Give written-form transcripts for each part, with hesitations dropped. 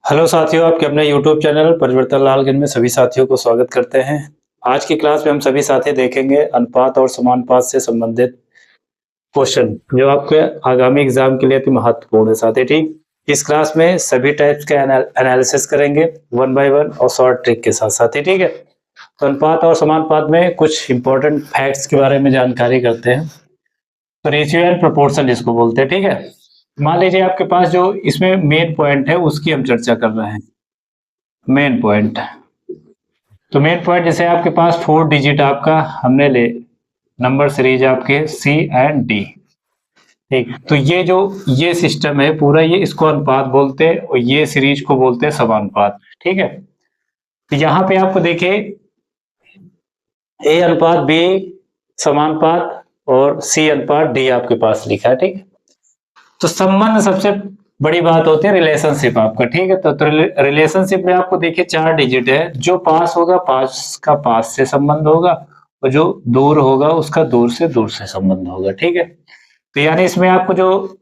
Hello साथियों, आपके अपने यूट्यूब चैनल परिवर्तन लालगंज में सभी साथियों को स्वागत करते हैं। आज की क्लास में हम सभी साथी देखेंगे अनुपात और समानुपात से संबंधित क्वेश्चन जो आपके आगामी एग्जाम के लिए अति महत्वपूर्ण है साथी। ठीक, इस क्लास में सभी टाइप्स का एनालिसिस करेंगे वन बाय वन और शॉर्ट ट्रिक के साथ साथी। ठीक है, तो अनुपात और समानुपात में कुछ इंपॉर्टेंट फैक्ट्स के बारे में जानकारी करते हैं। तो रेशियो एंड प्रोपोर्शन इसको बोलते हैं। ठीक है, मान लीजिए आपके पास जो इसमें मेन पॉइंट है उसकी हम चर्चा कर रहे हैं। मेन पॉइंट, तो मेन पॉइंट जैसे आपके पास 4 डिजिट आपका हमने ले नंबर सीरीज आपके सी एंड डी। ठीक, तो ये सिस्टम है पूरा, ये इसको अनुपात बोलते हैं और ये सीरीज को बोलते हैं समानुपात। ठीक है, तो यहाँ पे आपको देखिए ए अनुपात बी समानुपात और सी अनुपात डी आपके पास लिखा है। ठीक, तो संबंध सबसे बड़ी बात होती है रिलेशनशिप आपका। ठीक है, तो रिलेशनशिप में आपको देखिए 4 डिजिट है, जो पास होगा पास का पास से संबंध होगा और जो दूर होगा उसका दूर से संबंध होगा। ठीक है, तो यानी इसमें आपको जो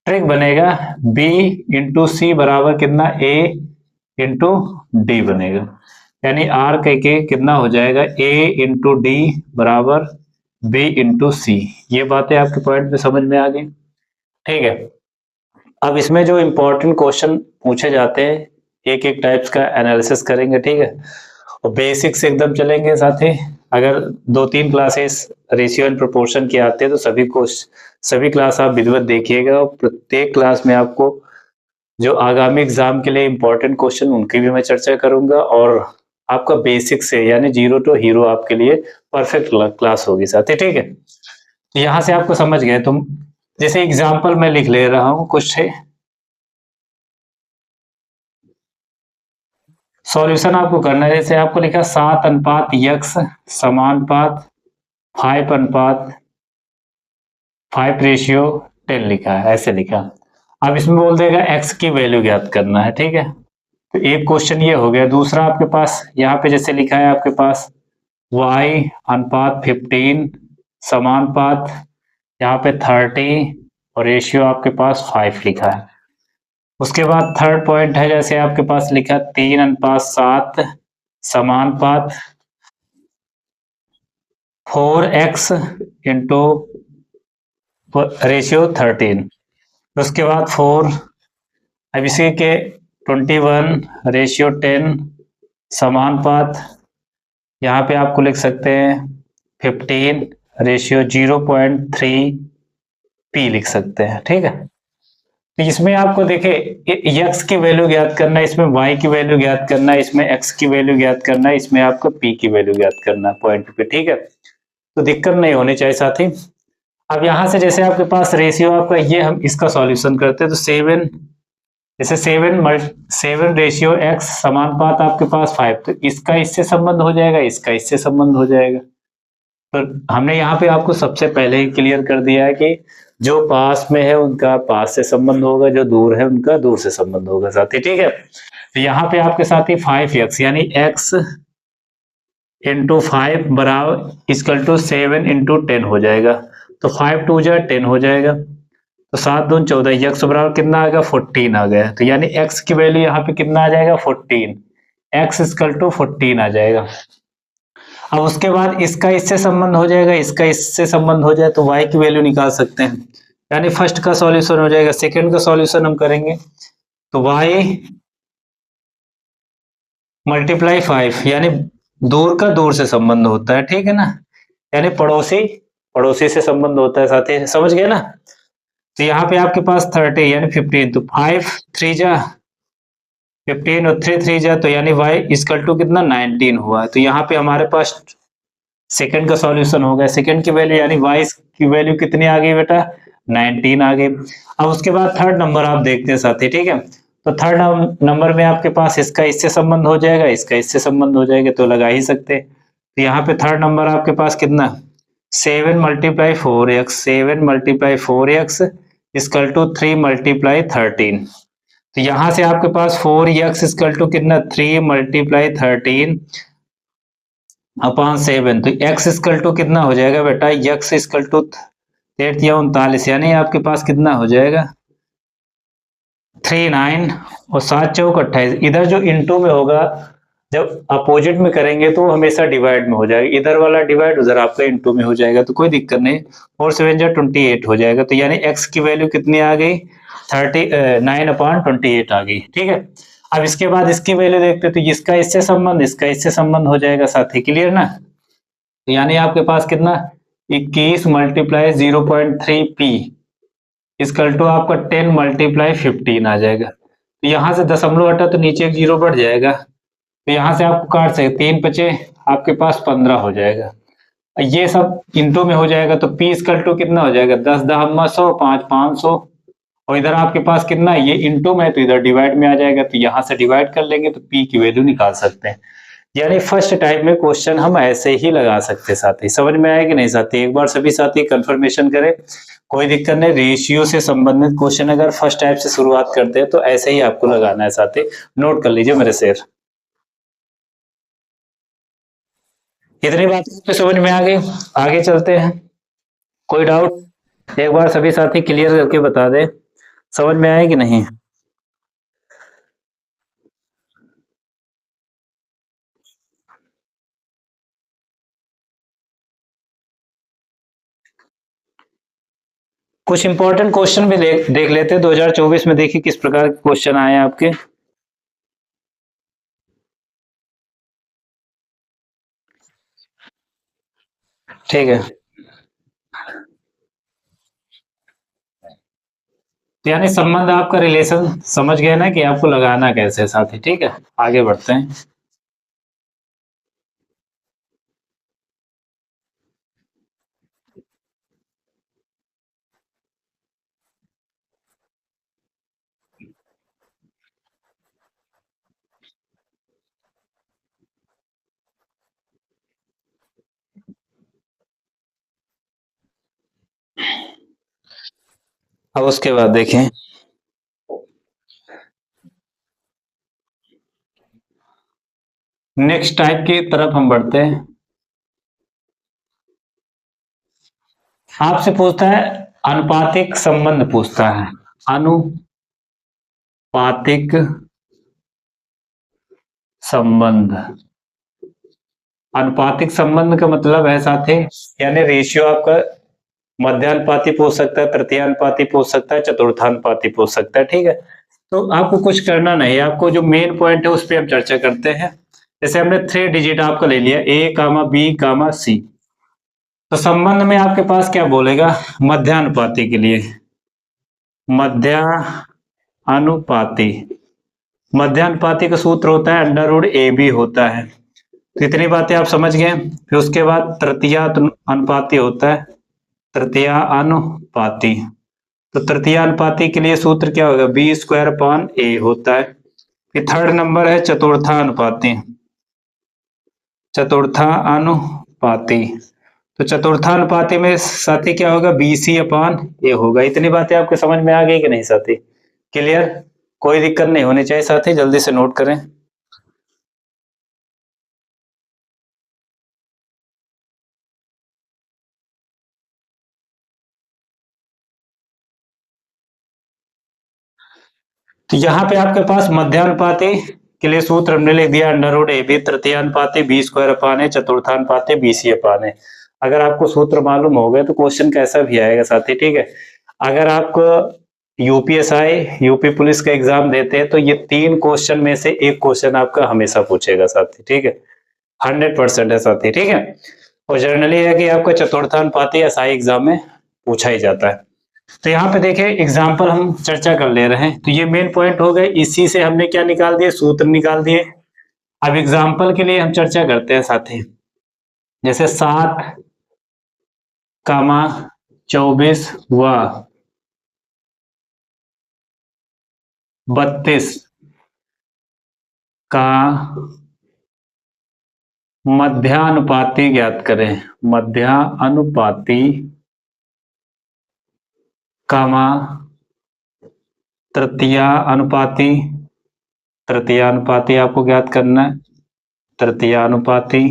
ट्रिक बनेगा B इंटू सी बराबर कितना A इंटू डी बनेगा, यानी R कह के कितना हो जाएगा A इंटू डी बराबर B इंटू सी। ये बातें आपके पॉइंट में समझ में आ गई। ठीक है, अब इसमें जो इम्पोर्टेंट क्वेश्चन पूछे जाते हैं एक एक टाइप्स का एनालिसिस करेंगे। ठीक है, और बेसिक से एकदम चलेंगे साथ ही। अगर 2-3 क्लासेस रेशियो एंड प्रोपोर्शन की आते हैं तो सभी क्लास आप विधिवत देखिएगा और प्रत्येक क्लास में आपको जो आगामी एग्जाम के लिए इम्पोर्टेंट क्वेश्चन उनकी भी मैं चर्चा करूंगा और आपका बेसिक से यानी जीरो टू हीरो आपके लिए परफेक्ट क्लास होगी साथी। ठीक है, तो यहाँ से आपको समझ गए तुम, जैसे एग्जाम्पल मैं लिख ले रहा हूँ कुछ है, सॉल्यूशन आपको करना है। जैसे आपको लिखा 7 अनुपात यक्स समानुपात 5 अनुपात 5 रेशियो 10 लिखा है, ऐसे लिखा। अब इसमें बोल देगा एक्स की वैल्यू ज्ञात करना है। ठीक है, तो एक क्वेश्चन ये हो गया। दूसरा आपके पास यहाँ पे जैसे लिखा है आपके पास y अनुपात 15 समानुपात यहाँ पे 30 और रेशियो आपके पास 5 लिखा है। उसके बाद थर्ड पॉइंट है, जैसे आपके पास लिखा 3 अनुपात 7 समानुपात 4x इंटू रेशियो 13। उसके बाद 4, अब इसी के 21 रेशियो 10 समानुपात यहाँ पे आपको लिख सकते हैं 15 रेशियो 0.3 p लिख सकते हैं। ठीक है, तो इसमें आपको देखे x की वैल्यू ज्ञात करना है, इसमें y की वैल्यू ज्ञात करना है, इसमें x की वैल्यू ज्ञात करना है, इसमें आपको p की वैल्यू ज्ञात करना है पॉइंट पे। ठीक है, तो दिक्कत नहीं होनी चाहिए साथी। अब यहाँ से जैसे आपके पास रेशियो आपका ये, हम इसका सॉल्यूशन करते हैं तो 7, जैसे 7 रेशियो x समानुपात आपके पास 5, तो इसका इससे संबंध हो जाएगा, इसका इससे संबंध हो जाएगा। तो हमने यहाँ पे आपको सबसे पहले ही क्लियर कर दिया है कि जो पास में है उनका पास से संबंध होगा, जो दूर है उनका दूर से संबंध होगा साथी। ठीक है, तो यहाँ पे आपके साथ ही 5x यानी x इंटू 5 बराबर इक्वल टू 7 इंटू 10 हो जाएगा, तो 5 2 जा 10 हो जाएगा, तो 7 दून 14, x बराबर कितना आ गया 14 आ गया। तो यानी x की वैल्यू यहाँ पे कितना आ जाएगा 14, x इक्वल टू 14 आ जाएगा। अब उसके बाद इसका इससे संबंध हो जाएगा, इसका इससे संबंध हो जाए तो y की वैल्यू निकाल सकते हैं, यानी फर्स्ट का सॉल्यूशन हो जाएगा। सेकंड का सॉल्यूशन हम करेंगे तो y मल्टीप्लाई 5, यानी दूर का दूर से संबंध होता है। ठीक है ना, यानी पड़ोसी पड़ोसी से संबंध होता है साथी, समझ गए ना। तो यहाँ पे आपके पास 30 यानी 15, तो 5 3 जा 15 और 3 3 जा, तो यानी y इक्वल टू कितना 19 हुआ है। तो यहाँ पे हमारे पास सेकंड का सॉल्यूशन हो गया। सेकंड की वैल्यू यानी y की वैल्यू कितनी आ गई बेटा 19 आ गई। अब उसके बाद थर्ड नंबर आप देखते हैं साथी। ठीक है, तो थर्ड नंबर में आपके पास इसका इससे संबंध हो जाएगा, इसका इससे संबंध हो जाएगा, तो लगा ही सकते। तो यहाँ पे थर्ड नंबर आपके पास कितना 7 multiply 4x, 7 multiply 4x equal to 3 multiply 13। तो यहाँ से आपके पास 4x इक्वल टू कितना 3 मल्टीप्लाई 13 अपॉन 7, तो x इक्वल टू कितना हो जाएगा बेटा x इक्वल टू 33 39, यानी आपके पास कितना हो जाएगा 39 और 7×4 = 28। इधर जो इंटू में होगा, जब अपोजिट में करेंगे तो हमेशा डिवाइड में हो जाएगा, इधर वाला डिवाइड उधर आपका इंटू में हो जाएगा, तो कोई दिक्कत नहीं। 4×7 = 28 हो जाएगा, तो यानी x की वैल्यू कितनी आ गई, 9/28 आ गई। ठीक है, अब इसके बाद इसकी वैल्यू देखते हैं, तो इसका इससे संबंध, इसका इससे संबंध हो जाएगा साथी, क्लियर ना। तो यानी आपके पास कितना, 21 × 0.3p इसकल टू आपका 10 × 15 आ जाएगा। तो यहाँ से दशमलव हटा तो नीचे एक जीरो बढ़ जाएगा, तो यहाँ से आपको काट सकते, 3×5 आपके पास 15 हो जाएगा। ये सब इंटू में हो जाएगा, तो p इसकल टू कितना हो जाएगा, 10×10 = 100, 5×500। और इधर आपके पास कितना है, ये इंटू में है तो इधर डिवाइड में आ जाएगा, तो यहाँ से डिवाइड कर लेंगे तो p की वैल्यू निकाल सकते हैं। यानी फर्स्ट टाइप में क्वेश्चन हम ऐसे ही लगा सकते हैं साथी। समझ में आया कि नहीं साथी, एक बार सभी साथी कंफर्मेशन करें, कोई दिक्कत नहीं। रेशियो से संबंधित क्वेश्चन अगर फर्स्ट टाइप से शुरुआत करते हैं तो ऐसे ही आपको लगाना है साथी, नोट कर लीजिए मेरे शेर। इतनी बात तो समझ में आ गई, आगे चलते हैं। कोई डाउट एक बार सभी साथी क्लियर करके बता दे, समझ में आया कि नहीं। कुछ इंपॉर्टेंट क्वेश्चन भी देख लेते हैं 2024 में, देखिए किस प्रकार के क्वेश्चन आए हैं आपके। ठीक है, तो यानी संबंध आपका रिलेशन समझ गए ना कि आपको लगाना कैसे साथी। ठीक है, आगे बढ़ते हैं। अब उसके बाद देखें, नेक्स्ट टाइप की तरफ हम बढ़ते हैं। आपसे पूछता है अनुपातिक संबंध, पूछता है अनुपातिक संबंध। अनुपातिक संबंध का मतलब है साथी, यानी रेशियो आपका मध्यानुपाती पूछ सकता है, तृतीयानुपाती पूछ सकता है, चतुर्थानुपाती पूछ सकता है। ठीक है, तो आपको कुछ करना नहीं है, आपको जो मेन पॉइंट है उस पर हम चर्चा करते हैं। जैसे हमने 3 डिजिट आपका ले लिया, A, B, C, तो संबंध में आपके पास क्या बोलेगा, मध्यानुपाती के लिए मध्यानुपाती, मध्यानुपाती का सूत्र होता है √AB होता है। तो इतनी बातें आप समझ गए। फिर उसके बाद तृतीय अनुपाती होता है, तृतीय अनुपाती, तो तृतीय अनुपाती के लिए सूत्र क्या होगा, B² A होता है। फिर थर्ड नंबर है चतुर्थानुपाती, चतुर्थानुपाती, तो चतुर्थानुपाती में साथी क्या होगा, BC/A होगा। इतनी बातें आपको समझ में आ गई कि नहीं साथी, क्लियर, कोई दिक्कत नहीं होनी चाहिए साथी, जल्दी से नोट करें। तो यहाँ पे आपके पास मध्यानुपाती के लिए सूत्र हमने लिख दिया √AB, तृतीयानुपाती B²/A, चतुर्थानुपाती BC/A। अगर आपको सूत्र मालूम हो गए तो क्वेश्चन कैसा भी आएगा साथी। ठीक है, अगर आपको यूपीएसआई, यूपी पुलिस का एग्जाम देते हैं तो ये 3 क्वेश्चन में से एक क्वेश्चन आपका हमेशा पूछेगा साथी। ठीक है, 100% है साथी। ठीक है, और जनरली है कि आपका चतुर्थानुपाती एसआई एग्जाम में पूछा ही जाता है। तो यहाँ पे देखें एग्जाम्पल हम चर्चा कर ले रहे हैं, तो ये मेन पॉइंट हो गए, इसी से हमने क्या निकाल दिए, सूत्र निकाल दिए। अब एग्जाम्पल के लिए हम चर्चा करते हैं साथी, जैसे 7, 24 व 32 का मध्यानुपाती ज्ञात करें, मध्यानुपाती कामा तृतीय अनुपाती, तृतीय अनुपाती आपको ज्ञात करना है, तृतीय अनुपाती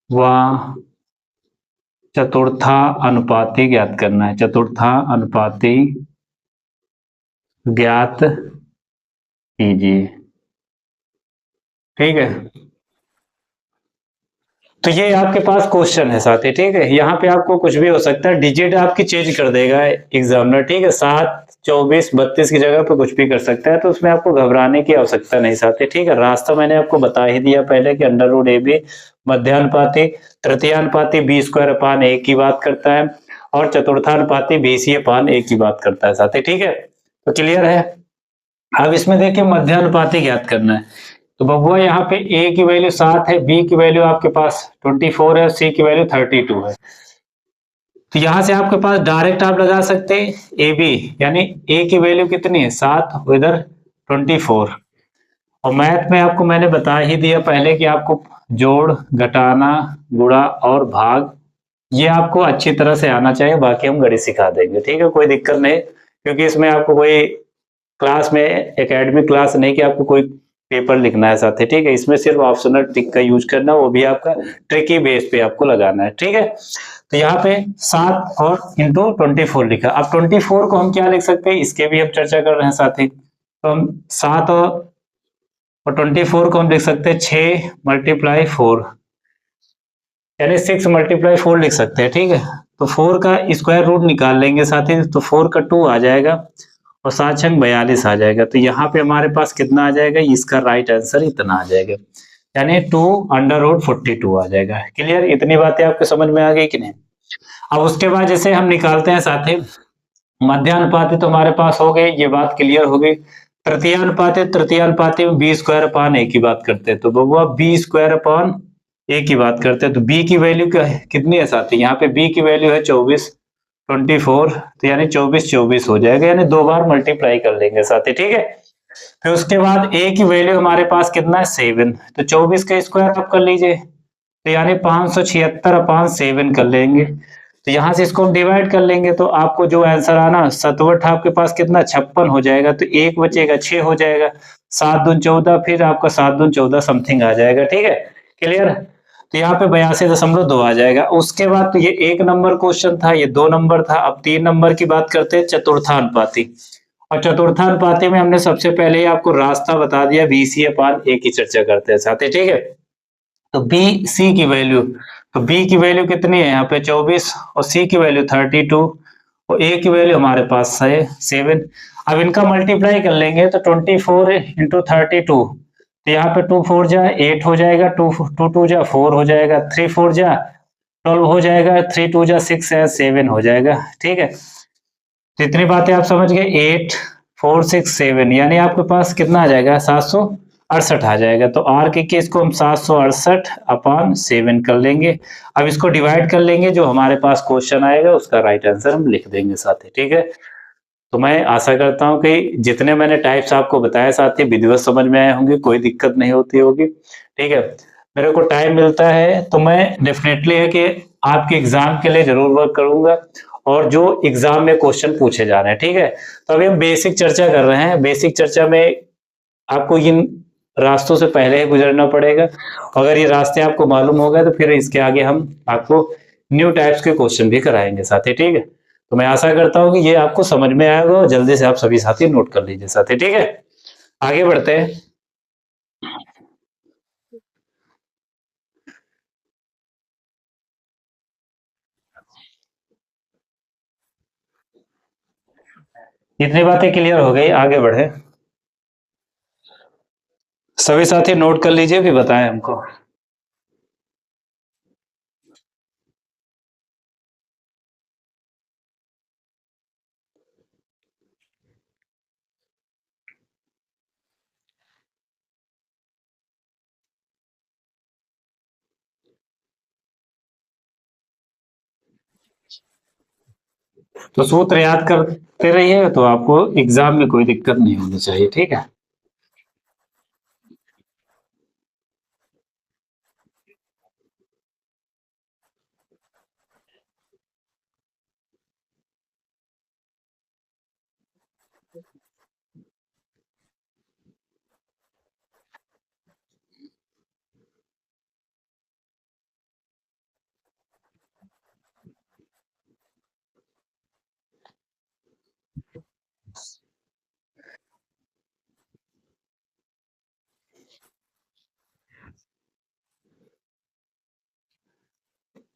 व चतुर्था अनुपाती ज्ञात करना है, चतुर्था अनुपाती ज्ञात कीजिए। ठीक है, तो ये आपके पास क्वेश्चन है साथी। ठीक है, यहाँ पे आपको कुछ भी हो सकता है, डिजिट आपकी चेंज कर देगा एग्जामिनर। ठीक है, 7, 24, 32 की जगह पे कुछ भी कर सकता है, तो उसमें आपको घबराने की आवश्यकता नहीं साथी। ठीक है, रास्ता मैंने आपको बता ही दिया पहले कि अंडर रूट ए बी मध्यानुपाती तृतीयानुपाती बी स्क्वायर अपान ए की बात करता है, और चतुर्थानुपाती बी सी अपान ए की बात करता है साथी। ठीक है, तो क्लियर है। अब इसमें देखिए मध्यानुपाती ज्ञात करना है, तो बबुआ यहाँ पे ए की वैल्यू 7 है, बी की वैल्यू आपके पास 24 है, सी की वैल्यू 32 है। तो यहां से आपके पास डायरेक्ट आप लगा सकते हैं ए बी, यानी ए की वैल्यू कितनी है 7, इधर 24। और मैथ में आपको मैंने बता ही दिया पहले कि आपको जोड़, घटाना, गुणा और भाग ये आपको अच्छी तरह से आना चाहिए, बाकी हम गणित सिखा देंगे। ठीक है, कोई दिक्कत नहीं, क्योंकि इसमें आपको कोई क्लास में एकेडमिक क्लास नहीं कि आपको कोई पेपर लिखना है साथ ही। ठीक है, इसमें सिर्फ ऑप्शनल ट्रिक का यूज करना, वो भी आपका ट्रिकी बेस पे आपको लगाना है। ठीक है, तो यहाँ पे 7 और इंटू 24 लिखा। अब 24 को हम क्या लिख सकते हैं, इसके भी हम चर्चा कर रहे हैं साथी। तो हम 7 और 24 को हम लिख सकते हैं 6 × 4, यानी 6 × 4 लिख सकते हैं। ठीक है, तो 4 का स्क्वायर रूट निकाल लेंगे साथी, तो 4 का 2 आ जाएगा और 7×6 42 आ जाएगा। तो यहाँ पे हमारे पास कितना आ जाएगा, इसका राइट आंसर इतना आ जाएगा, यानी 2√42 आ जाएगा। क्लियर, इतनी बातें आपको समझ में आ गई कि नहीं। अब उसके बाद जैसे हम निकालते हैं साथी मध्यानुपाती, तो हमारे पास हो गई, ये बात क्लियर हो गई। तृतीयानुपाती में बी स्क्वायर अपान ए की बात करते हैं, तो बबुआ बी स्क्वायर अपान ए की बात करते हैं, तो बी की वैल्यू कितनी है साथी, यहाँ पे बी की वैल्यू है 24, तो यानी 24 हो जाएगा, यानी 2 बार मल्टीप्लाई कर लेंगे साथी। ठीक है, फिर उसके बाद ए की वैल्यू हमारे पास कितना है 7, तो 24 का स्क्वायर आप कर लीजिए, तो यानी 576/7 कर लेंगे। तो यहाँ से इसको हम डिवाइड कर लेंगे, तो आपको जो आंसर आना 67 आपके पास कितना 56 हो जाएगा, तो एक बचेगा 6 हो जाएगा, 7×2 = 14, फिर आपका 7×2 = 14 समथिंग आ जाएगा। ठीक है, क्लियर। तो यहाँ पे 82.2 आ जाएगा। उसके बाद तो ये 1 नंबर क्वेश्चन था, ये 2 नंबर था। अब 3 नंबर की बात करते हैं, चतुर्थानुपाती। और चतुर्थानुपाती में हमने सबसे पहले ही आपको रास्ता बता दिया, BC अपान ए की चर्चा करते हैं साथ ही। ठीक है, तो बी सी की वैल्यू, तो बी की वैल्यू कितनी है यहाँ पे 24, और सी की वैल्यू 32, और ए की वैल्यू हमारे पास है 7। अब इनका मल्टीप्लाई कर लेंगे, तो 24 × 32, तो यहाँ पे 2 4 = 8 हो जाएगा, 2 2 = 4 हो जाएगा, 3 4 = 12 हो जाएगा, 3 2 = 6 है, 7 हो जाएगा। ठीक है, तो इतनी बातें आप समझ गए, 8 4 6 7, यानी आपके पास कितना आ जाएगा 768 आ जाएगा। तो आर के केस को हम 768/7 कर लेंगे। अब इसको डिवाइड कर लेंगे, जो हमारे पास क्वेश्चन आएगा उसका राइट आंसर हम लिख देंगे साथी। ठीक है, तो मैं आशा करता हूँ कि जितने मैंने टाइप्स आपको बताए साथी विधिवत समझ में आए होंगे, कोई दिक्कत नहीं होती होगी। ठीक है, मेरे को टाइम मिलता है तो मैं डेफिनेटली है कि आपके एग्जाम के लिए जरूर वर्क करूंगा, और जो एग्जाम में क्वेश्चन पूछे जा रहे हैं। ठीक है, तो अभी हम बेसिक चर्चा कर रहे हैं। बेसिक चर्चा में आपको इन रास्तों से पहले ही गुजरना पड़ेगा। अगर ये रास्ते आपको मालूम हो गए, तो फिर इसके आगे हम आपको न्यू टाइप्स के क्वेश्चन भी कराएंगे साथी। ठीक है, तो मैं आशा करता हूँ कि ये आपको समझ में आएगा, और जल्दी से आप सभी साथी नोट कर लीजिए साथी। ठीक है, आगे बढ़ते हैं। इतनी बातें क्लियर हो गई, आगे बढ़े। सभी साथी नोट कर लीजिए, भी बताएं हमको। तो सूत्र याद करते रहिए, तो आपको एग्जाम में कोई दिक्कत नहीं होनी चाहिए। ठीक है,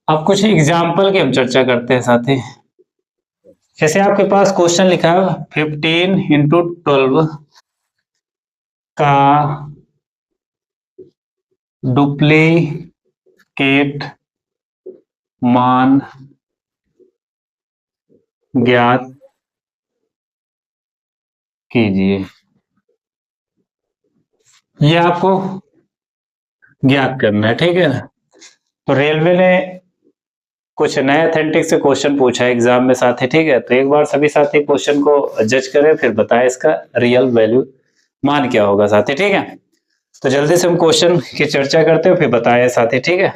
अब कुछ एग्जाम्पल की हम चर्चा करते हैं साथी। जैसे आपके पास क्वेश्चन लिखा है 15 इंटू 12 का डुप्लीकेट मान ज्ञात कीजिए। ये आपको ज्ञात करना है, ठीक है ना। तो रेलवे ने कुछ नए अथेंटिक से क्वेश्चन पूछा है एग्जाम में साथी, ठीक है। तो एक बार सभी साथी क्वेश्चन को जज करें, फिर बताएं इसका रियल वैल्यू मान क्या होगा साथी, ठीक है। तो जल्दी से हम क्वेश्चन की चर्चा करते हैं, फिर बताएं साथी, ठीक है।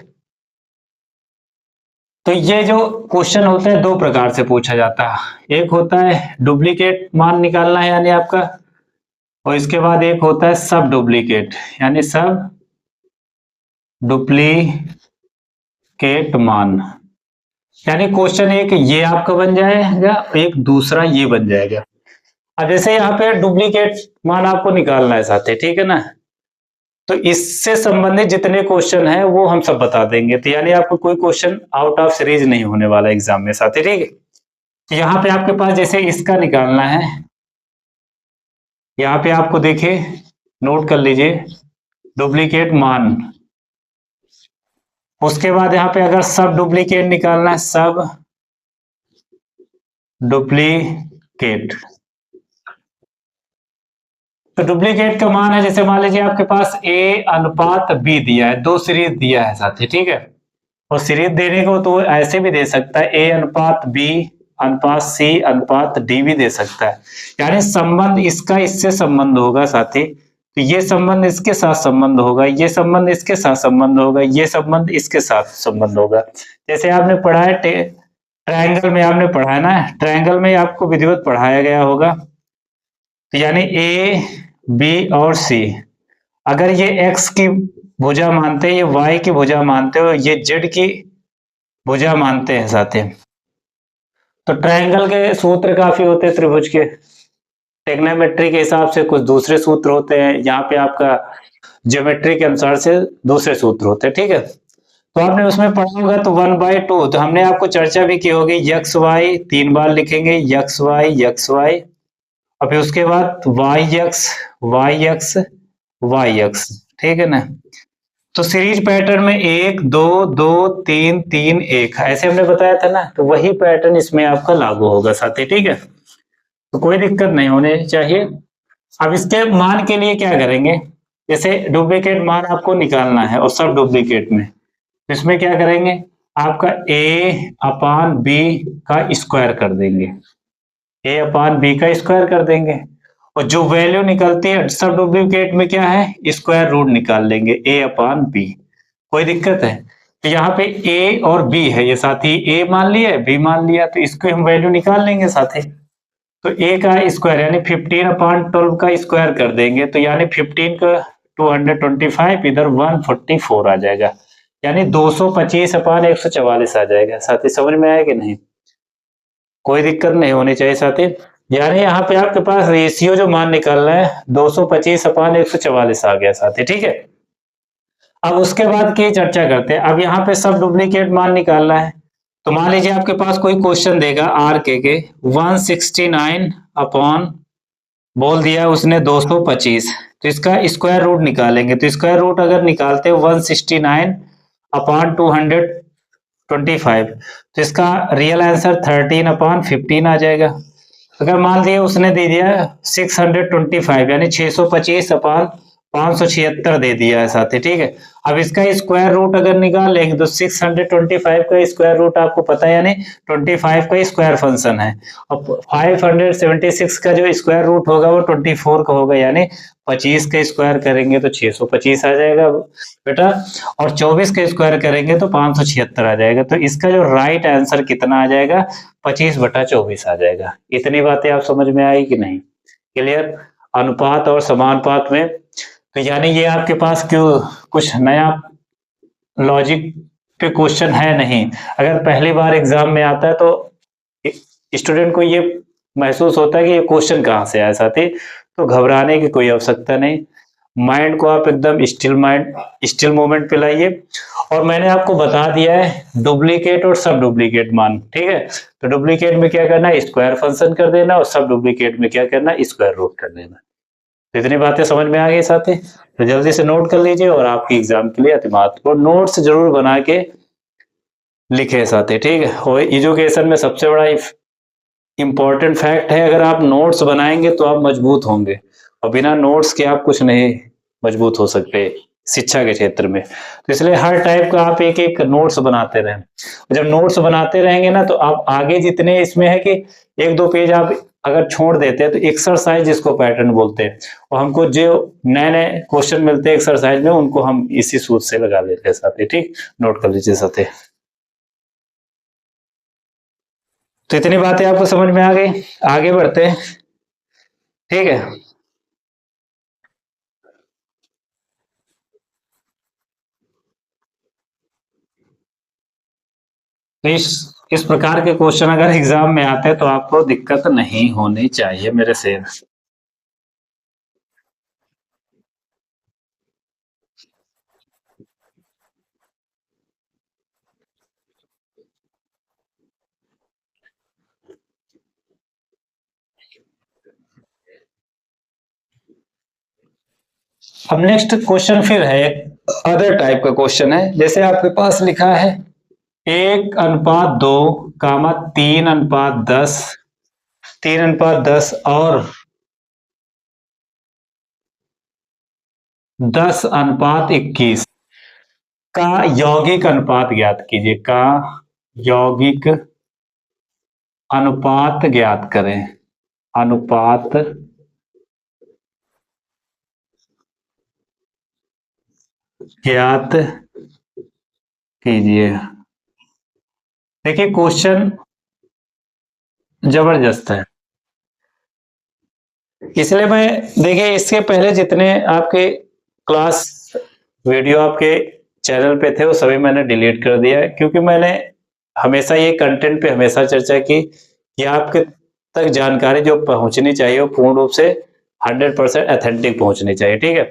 तो ये जो क्वेश्चन होता है दो प्रकार से पूछा जाता है। एक होता है डुप्लीकेट मान निकालना है यानी आपका, और इसके बाद एक होता है सब डुप्लीकेट यानी सब डुप्लीकेट मान। यानी क्वेश्चन एक ये आपका बन जाएगा, एक दूसरा ये बन जाएगा। अब जैसे यहाँ पे डुप्लीकेट मान आपको निकालना है साथी, ठीक है ना। तो इससे संबंधित जितने क्वेश्चन हैं वो हम सब बता देंगे। तो यानी आपको कोई क्वेश्चन आउट ऑफ सीरीज नहीं होने वाला एग्जाम में साथी, ठीक है। तो यहाँ पे आपके पास जैसे इसका निकालना है, यहाँ पे आपको देखिए नोट कर लीजिए डुप्लीकेट मान। उसके बाद यहाँ पे अगर सब डुप्लीकेट निकालना है, सब डुप्लीकेट। तो डुप्लीकेट का मान है, जैसे मान लीजिए आपके पास ए अनुपात बी दिया है, दो सीरीज दिया है साथी, ठीक है। और सीरीज देने को तो ऐसे भी दे सकता है, ए अनुपात बी अनुपात सी अनुपात डी भी दे सकता है। यानी संबंध इसका इससे संबंध होगा साथी, तो ये संबंध इसके साथ संबंध होगा, ये संबंध इसके साथ संबंध होगा, ये संबंध इसके साथ संबंध होगा। जैसे आपने पढ़ा है ट्रायंगल में, आपने पढ़ा है ना, ट्रायंगल में आपको विधिवत पढ़ाया गया होगा। तो यानी ए बी और सी, अगर ये एक्स की भुजा मानते हैं, ये वाई की भुजा मानते हो, ये जेड की भुजा मानते हैं साथी। तो ट्रायंगल के सूत्र काफी होते हैं, त्रिभुज के टेक्नोमेट्री के हिसाब से कुछ दूसरे सूत्र होते हैं, यहाँ पे आपका ज्योमेट्री के अनुसार से दूसरे सूत्र होते हैं, ठीक है। तो आपने उसमें पढ़ा होगा तो 1/2, तो हमने आपको चर्चा भी की होगी, यक्स वाई 3 बार लिखेंगे, यक्स वाई, और फिर उसके बाद वाई एक्स, ठीक है ना। तो सीरीज पैटर्न में 1 2 2 3 3 1 ऐसे हमने बताया था ना, तो वही पैटर्न इसमें आपका लागू होगा साथी, ठीक है। तो कोई दिक्कत नहीं होनी चाहिए। अब इसके मान के लिए क्या करेंगे, जैसे डुप्लीकेट मान आपको निकालना है और सब डुप्लीकेट में, तो इसमें क्या करेंगे, आपका a अपान बी का स्क्वायर कर देंगे, a अपान बी का स्क्वायर कर देंगे, और जो वैल्यू निकलती है सब डुप्लीकेट में क्या है, स्क्वायर रूट निकाल लेंगे a अपान बी। कोई दिक्कत है। तो यहाँ पे a और b है, ये साथी a मान लिया b मान लिया, तो इसको हम वैल्यू निकाल लेंगे साथी। तो a का स्क्वायर यानी 15 अपान 12 का स्क्वायर कर देंगे, तो यानी 15 का 225, इधर 144 आ जाएगा, यानी 225 अपान 144 आ जाएगा साथी। समझ में आया कि नहीं, कोई दिक्कत नहीं होनी चाहिए साथी। यानी यहाँ पे आपके पास रेशियो जो मान निकालना है 225 अपान 144 आ गया साथी, ठीक है। अब उसके बाद की चर्चा करते हैं। अब यहाँ पे सब डुप्लीकेट मान निकालना है, तो मान लीजिए आपके पास कोई क्वेश्चन देगा आर के 169 अपॉन बोल दिया उसने 225, तो इसका स्क्वायर रूट निकालेंगे। तो स्क्वायर रूट अगर निकालते हैं 169 अपॉन 225, तो इसका रियल आंसर 13 अपॉन 15 आ जाएगा। अगर मान लिया उसने दे दिया 625 यानी 625 अपॉन 576 दे दिया है साथी, ठीक है। अब इसका स्क्वायर रूट अगर निकाल लेंगे तो 625 का स्क्वायर रूट आपको पता है, यानी 25 का स्क्वायर फंक्शन है, और 576 का जो स्क्वायर रूट होगा वो 24 का होगा, यानी 25 का स्क्वायर करेंगे तो 625 आ जाएगा बेटा, और 24 का स्क्वायर करेंगे तो 576 आ जाएगा। तो इसका जो राइट आंसर कितना आ जाएगा, 25/24 आ जाएगा। इतनी बातें आप समझ में आई कि नहीं, क्लियर। अनुपात और समानुपात में तो यानी ये आपके पास क्यों कुछ नया लॉजिक पे क्वेश्चन है नहीं। अगर पहली बार एग्जाम में आता है तो स्टूडेंट को ये महसूस होता है कि ये क्वेश्चन कहाँ से आया साथी, तो घबराने की कोई आवश्यकता नहीं। माइंड को आप एकदम स्टिल मोमेंट पे लाइए। और मैंने आपको बता दिया है डुप्लीकेट और सब डुप्लीकेट मान, ठीक है। तो डुप्लीकेट में क्या करना है, स्क्वायर फंक्शन कर देना, और सब डुप्लीकेट में क्या करना है, स्क्वायर रूट कर देना। तो इतनी बातें समझ में आ गई साथी। तो जल्दी से नोट कर लीजिए और आपकी एग्जाम के लिए एतमाद को नोट्स जरूर बना के लिखे साथी, ठीक है। और एजुकेशन में सबसे बड़ा इंपॉर्टेंट फैक्ट है, अगर आप नोट्स बनाएंगे तो आप मजबूत होंगे, और बिना नोट्स के आप कुछ नहीं मजबूत हो सकते शिक्षा के क्षेत्र में। तो इसलिए हर टाइप का आप एक एक नोट्स बनाते रहें। जब नोट्स बनाते रहेंगे ना, तो आप आगे जितने इसमें है कि एक दो पेज आप अगर छोड़ देते हैं, तो एक्सरसाइज जिसको पैटर्न बोलते हैं, और हमको जो नए नए क्वेश्चन मिलते हैं एक्सरसाइज में, उनको हम इसी सूत्र से लगा लेते हैं साथी, ठीक। नोट कर लीजिए साथी। तो इतनी बातें आपको समझ में आ गई, आगे बढ़ते हैं, ठीक है। तो इस प्रकार के क्वेश्चन अगर एग्जाम में आते हैं तो आपको दिक्कत नहीं होनी चाहिए मेरे से। अब नेक्स्ट क्वेश्चन फिर है अदर टाइप का क्वेश्चन है। जैसे आपके पास लिखा है 1:2 कामा 3:10, 3:10 और 10:21 का यौगिक अनुपात ज्ञात कीजिए। का यौगिक अनुपात ज्ञात करें। अनुपात ज्ञात कीजिए। देखिए क्वेश्चन जबरदस्त है, इसलिए मैं, देखिए इसके पहले जितने आपके क्लास वीडियो आपके चैनल पे थे वो सभी मैंने डिलीट कर दिया है, क्योंकि मैंने हमेशा ये कंटेंट पे हमेशा चर्चा की कि आपके तक जानकारी जो पहुंचनी चाहिए वो पूर्ण रूप से 100% ऑथेंटिक पहुंचनी चाहिए, ठीक है।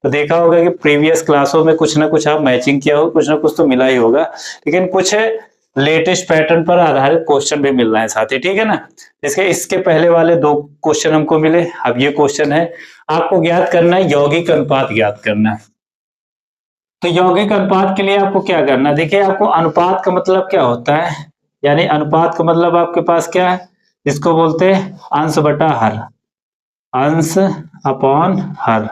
तो देखा होगा कि प्रीवियस क्लासों में कुछ ना कुछ आप मैचिंग किया हो, कुछ ना कुछ तो मिला ही होगा, लेकिन कुछ लेटेस्ट पैटर्न पर आधारित क्वेश्चन भी मिल रहे हैं साथी, ठीक है ना। इसके पहले वाले 2 क्वेश्चन हमको मिले, अब ये क्वेश्चन है आपको ज्ञात करना है, यौगिक अनुपात ज्ञात करना है। तो यौगिक अनुपात के लिए आपको क्या करना है, देखिए आपको अनुपात का मतलब क्या होता है, यानी अनुपात का मतलब आपके पास क्या है, इसको बोलते हैं अंश बटा हर, अंश अपॉन हर।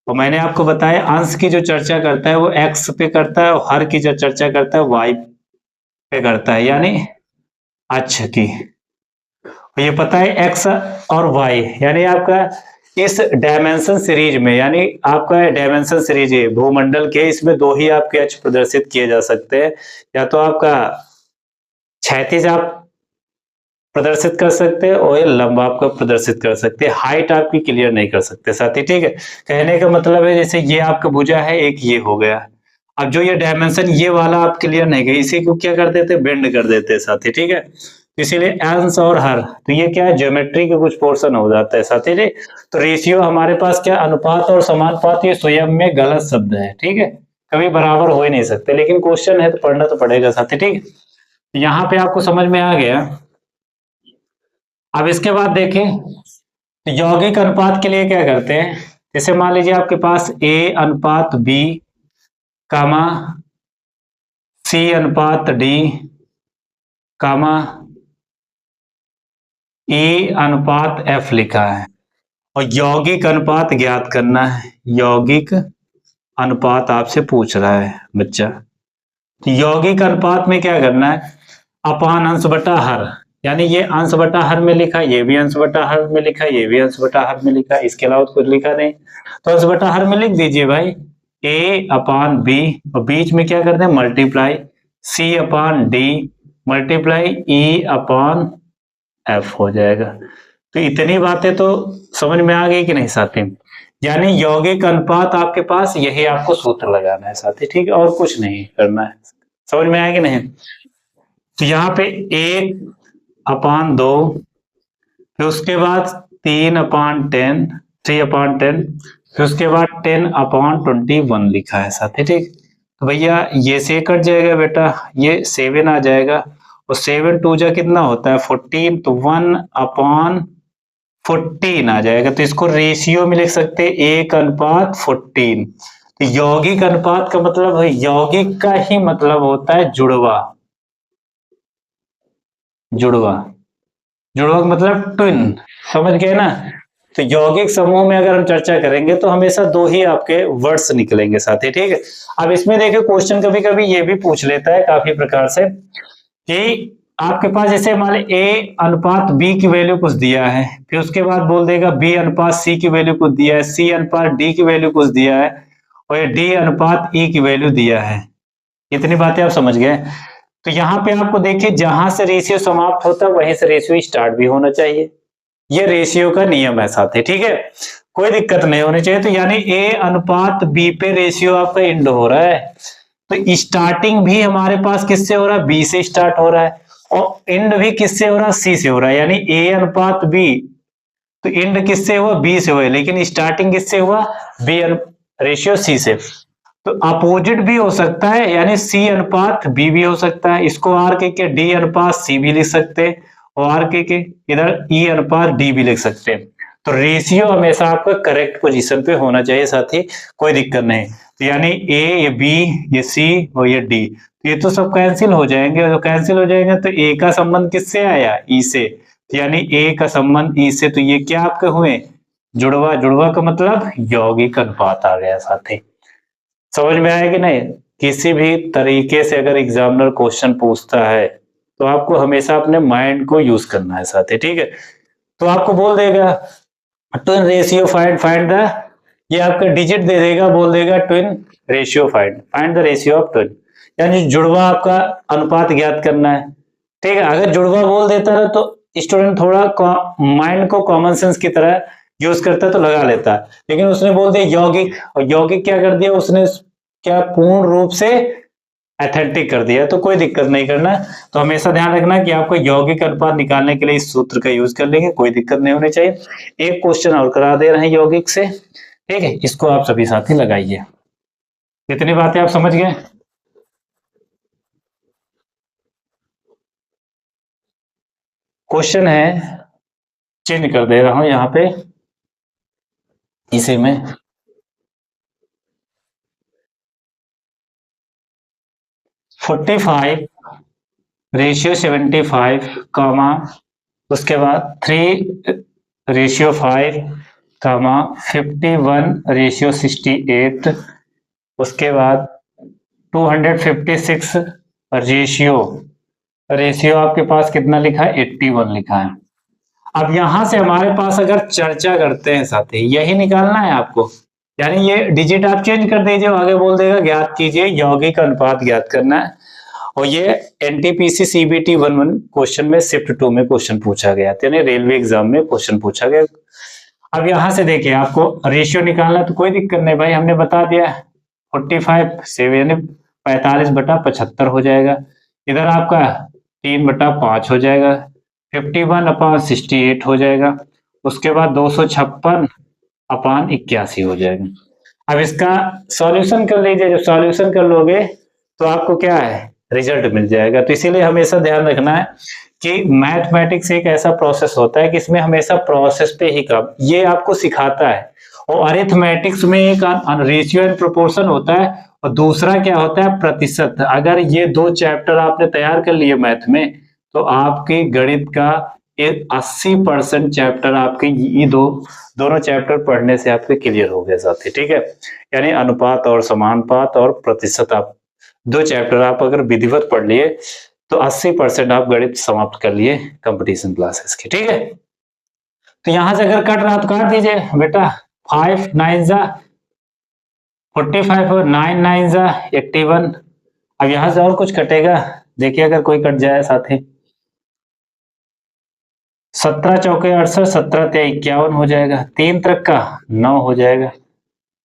और मैंने आपको बताया अंश की जो चर्चा करता है वो एक्स पे करता है, और हर की जो चर्चा करता है वाई पे करता है, यानी अक्ष की। और ये पता है एक्स और वाई, यानी आपका इस डायमेंशन सीरीज में, यानी आपका डायमेंशन सीरीज है भूमंडल के, इसमें 2 ही आपके अक्ष प्रदर्शित किए जा सकते हैं, या तो आपका क्षैतिज आप प्रदर्शित कर सकते हैं और ये लंब आपका प्रदर्शित कर सकते हैं, हाइट आपकी क्लियर नहीं कर सकते साथी, ठीक है। कहने का मतलब है जैसे ये आपका भुजा है, एक ये हो गया, अब जो ये डायमेंशन ये वाला आप क्लियर नहीं गए, इसी को क्या कर देते, बेंड कर देते हैं साथी, ठीक है। इसीलिए अंश और हर, तो ये क्या है, ज्योमेट्री के कुछ पोर्शन हो जाता है साथी जी। तो रेशियो हमारे पास क्या, अनुपात और समानुपात ये स्वयं में गलत शब्द है, ठीक है, कभी बराबर हो ही नहीं सकते, लेकिन क्वेश्चन है तो पढ़ना तो पड़ेगा साथी, ठीक है। यहाँ पे आपको समझ में आ गया। अब इसके बाद देखें तो यौगिक अनुपात के लिए क्या करते हैं, जैसे मान लीजिए आपके पास A:B, कामा C:D, कामा E:F लिखा है, और यौगिक अनुपात ज्ञात करना है। यौगिक अनुपात आपसे पूछ रहा है बच्चा, तो यौगिक अनुपात में क्या करना है, अपान अंश बटा हर, यानी ये अंश बटा हर में लिखा, ये भी अंश बटा हर में लिखा, ये भी अंश बटा हर में लिखा, इसके अलावा कुछ लिखा नहीं, तो अंश बटा हर में लिख दीजिए भाई A/B, और बीच में क्या करते हैं मल्टीप्लाई C/D मल्टीप्लाई E/F हो जाएगा। तो इतनी बातें तो समझ में आ गई कि नहीं साथी, यानी यौगिक अनुपात आपके पास यही आपको सूत्र लगाना है साथी, ठीक है, और कुछ नहीं करना है। समझ में आया कि नहीं। तो यहाँ पे 1/2, फिर उसके बाद 3/10, 3/10, फिर उसके बाद 10/21 लिखा है साथ ही, ठीक। तो भैया ये से कट जाएगा बेटा, ये 7 आ जाएगा, और 7 2 जा कितना होता है 14, तो 1/14 आ जाएगा। तो इसको रेशियो में लिख सकते हैं 1/14। तो यौगिक अनुपात का मतलब है, यौगिक का ही मतलब होता है जुड़वा। जुड़वा, जुड़वा का मतलब ट्विन, समझ गए ना। तो यौगिक समूह में अगर हम चर्चा करेंगे तो हमेशा दो ही आपके वर्ड्स निकलेंगे साथ ही, ठीक है। अब इसमें देखिए क्वेश्चन कभी कभी ये भी पूछ लेता है काफी प्रकार से कि आपके पास जैसे मान ली ए अनुपात बी की वैल्यू कुछ दिया है, फिर उसके बाद बोल देगा बी अनुपात सी की वैल्यू कुछ दिया है, सी अनुपात डी की वैल्यू कुछ दिया है, और ये डी अनुपात ई की वैल्यू दिया है। इतनी बातें आप समझ गए। तो यहाँ पे आपको देखिए जहां से रेशियो समाप्त होता है वहीं से रेशियो स्टार्ट भी होना चाहिए। ये रेशियो का नियम है साथी, ठीक है, कोई दिक्कत नहीं होनी चाहिए। तो यानी ए अनुपात बी पे रेशियो आपका इंड हो रहा है, तो स्टार्टिंग भी हमारे पास किससे हो रहा है, बी से स्टार्ट हो रहा है, और इंड भी किससे हो रहा है, सी से हो रहा है। यानी ए अनुपात बी, तो इंड किससे हुआ, बी से हुआ, लेकिन स्टार्टिंग किससे हुआ, बी रेशियो सी से। तो अपोजिट भी हो सकता है, यानी सी अनुपात बी भी हो सकता है। इसको आर के डी अनुपात सी भी लिख सकते हैं, और आर के इधर ई अनुपात डी भी लिख सकते हैं। तो रेशियो हमेशा आपका करेक्ट पोजीशन पे होना चाहिए साथी, कोई दिक्कत नहीं। तो यानी ए, ये बी, ये सी और ये डी, तो ये तो सब कैंसिल हो जाएंगे, और कैंसिल हो जाएंगे तो ए का संबंध किससे आया, ई से। तो यानी ए का संबंध ई से, तो ये क्या आपके हुए, जुड़वा। जुड़वा का मतलब यौगिक अनुपात आ गया साथी। समझ में आया कि नहीं। किसी भी तरीके से अगर एग्जामिनर क्वेश्चन पूछता है तो आपको हमेशा अपने माइंड को यूज करना है साथी, ठीक है। तो आपको बोल देगा ट्विन रेशियो फाइंड द, ये आपका डिजिट दे देगा, बोल देगा twin ratio find the ratio of twin, यानी जुड़वा आपका अनुपात ज्ञात करना है, ठीक है। अगर जुड़वा बोल देता है तो स्टूडेंट थोड़ा माइंड को कॉमन सेंस की तरह यूज करता है तो लगा लेता है, लेकिन उसने बोल दिया यौगिक, और यौगिक क्या कर दिया उसने, क्या पूर्ण रूप से एथेंटिक कर दिया, तो कोई दिक्कत नहीं करना। तो हमेशा ध्यान रखना कि आपको यौगिक अनुपात निकालने के लिए इस सूत्र का यूज कर लेंगे, कोई दिक्कत नहीं होनी चाहिए। एक क्वेश्चन और करा दे रहे हैं यौगिक से, ठीक है, इसको आप सभी साथी लगाइए। कितनी बातें आप समझ गए। क्वेश्चन है, चेंज कर दे रहा हूं यहाँ पे इसी में, 45 रेशियो 75 कामा, उसके बाद 3 रेशियो 5 कामा 51 रेशियो 68, उसके बाद 256 रेशियो, रेशियो आपके पास कितना लिखा है 81 लिखा है। अब यहां से हमारे पास अगर चर्चा करते हैं साथी, यही निकालना है आपको, यानी ये डिजिट आप चेंज कर दीजिए, आगे बोल देगा ज्ञात कीजिए यौगिक अनुपात ज्ञात करना है। और ये एनटीपीसी सीबीटी 11 क्वेश्चन में शिफ्ट 2 में क्वेश्चन पूछा गया, यानी रेलवे एग्जाम में क्वेश्चन पूछा गया। अब यहां से देखिए आपको रेशियो निकालना, तो कोई दिक्कत नहीं भाई, हमने बता दिया 45 से, यानी 45/75 हो जाएगा। इधर आपका 3/5 हो जाएगा, 51/68 हो जाएगा, उसके बाद 256/81 हो जाएगा। अब इसका सॉल्यूशन कर लीजिए, जब सॉल्यूशन कर लोगे तो आपको क्या है, रिजल्ट मिल जाएगा। तो इसीलिए हमेशा ध्यान रखना है कि मैथमेटिक्स एक ऐसा प्रोसेस होता है कि इसमें हमेशा प्रोसेस पे ही काम ये आपको सिखाता है। और अरिथमेटिक्स में एक रेशियो एंड प्रोपोर्शन होता है, और दूसरा क्या होता है, प्रतिशत। अगर ये 2 चैप्टर आपने तैयार कर लिए मैथ में, तो आपके गणित का 80% चैप्टर आपके ये दोनों चैप्टर पढ़ने से आपके क्लियर हो गए साथी, ठीक है। यानी अनुपात और समानुपात और प्रतिशत, आप 2 चैप्टर आप अगर विधिवत पढ़ लिए तो 80% आप गणित समाप्त कर लिए कंपटीशन क्लासेस के, ठीक है। तो यहां से अगर कट रहा तो काट दीजिए बेटा, 5 9 जा 45 और 9 9 जा 81। अब यहां से और कुछ कटेगा, देखिए अगर कोई कट जाए साथी, 17 चौके 68, 17 ते 51 हो जाएगा, 3 तक का 9 हो जाएगा।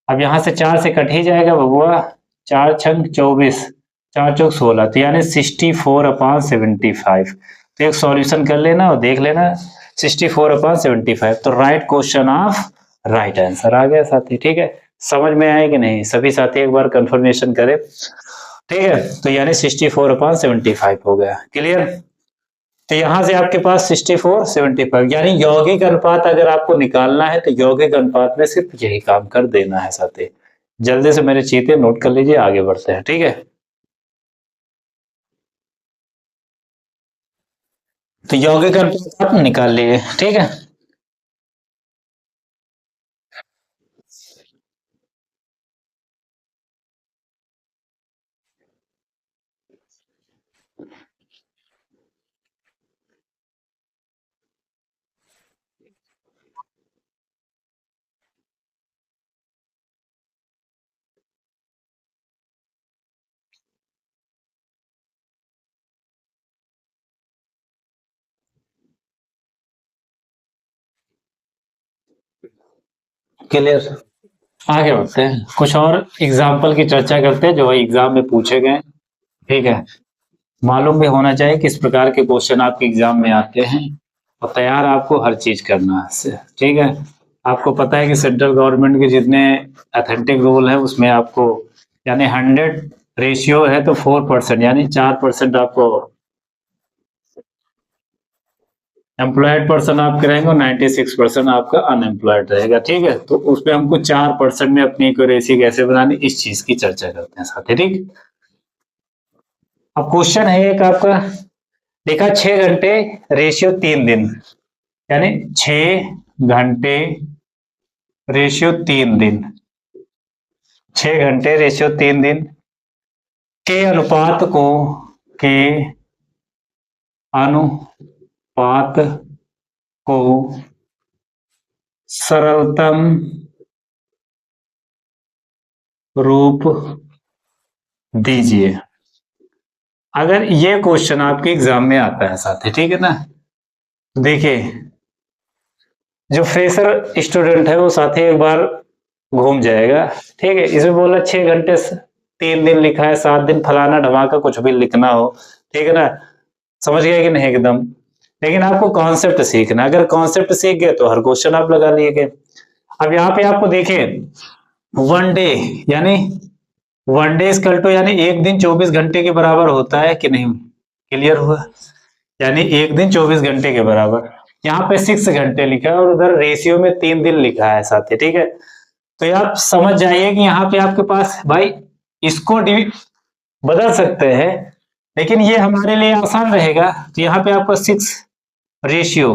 अब यहां से 4 से कट ही जाएगा बबुआ, 4 छंग 24, 4 चौक 16, तो यानी 64/75। तो एक सॉल्यूशन कर लेना और देख लेना 64/75। तो right question of right answer आ गया साथी। ठीक है, समझ में आए कि नहीं? सभी साथी एक बार कंफर्मेशन करें। ठीक है, तो यानी 64/75 हो गया। क्लियर? तो यहां से आपके पास 64/75 यानी यौगिक अनुपात अगर आपको निकालना है तो यौगिक अनुपात में सिर्फ यही काम कर देना है साथी। जल्दी से मेरे चीते नोट कर लीजिए, आगे बढ़ते हैं। ठीक है, तो यौगिक अनुपात आप निकाल लीजिए। ठीक है, क्लियर? आगे बढ़ते हैं, कुछ और एग्जाम्पल की चर्चा करते हैं जो एग्जाम में पूछे गए। ठीक है, मालूम भी होना चाहिए किस प्रकार के क्वेश्चन आपके एग्जाम में आते हैं और तैयार आपको हर चीज करना है। ठीक है, आपको पता है कि सेंट्रल गवर्नमेंट के जितने अथेंटिक रूल है उसमें आपको यानी 100 रेशियो है तो 4% यानी 4% आपको एम्प्लॉयड पर्सन आपके रहेंगे और 96% आपका अनएम्प्लॉयड रहेगा। ठीक है, तो उसमें हमको 4% में अपनी एक्यूरेसी कैसे बनानी, इस चीज की चर्चा करते हैं साथ ही। ठीक, अब क्वेश्चन है एक आपका, देखा 6 घंटे रेशियो 3 दिन, यानी 6 घंटे रेशियो 3 दिन, 6 घंटे रेशियो 3 दिन के अनुपात को, के अनुपात को सरलतम रूप दीजिए। अगर ये क्वेश्चन आपके एग्जाम में आता है साथी, ठीक है ना, देखिए जो फ्रेशर स्टूडेंट है वो साथी एक बार घूम जाएगा। ठीक है, इसमें बोला 6 घंटे 3 दिन लिखा है, 7 दिन फलाना ढमाका कुछ भी लिखना हो। ठीक है ना, समझ गए कि नहीं एकदम? लेकिन आपको कॉन्सेप्ट सीखना, अगर कॉन्सेप्ट सीख गए तो हर क्वेश्चन आप लगा लिए। अब यहाँ पे आपको देखें 1 डे यानी 1 डे इक्वल टू यानी एक दिन 24 घंटे के बराबर होता है कि नहीं? क्लियर हुआ? यानी एक दिन 24 घंटे के बराबर। यहाँ पे 6 घंटे लिखा है और उधर रेशियो में 3 दिन लिखा है साथी। ठीक है, तो आप समझ जाइए कि यहाँ पे आपके पास भाई इसको बदल सकते हैं, लेकिन ये हमारे लिए आसान रहेगा। तो यहाँ पे आपका 6 रेशियो,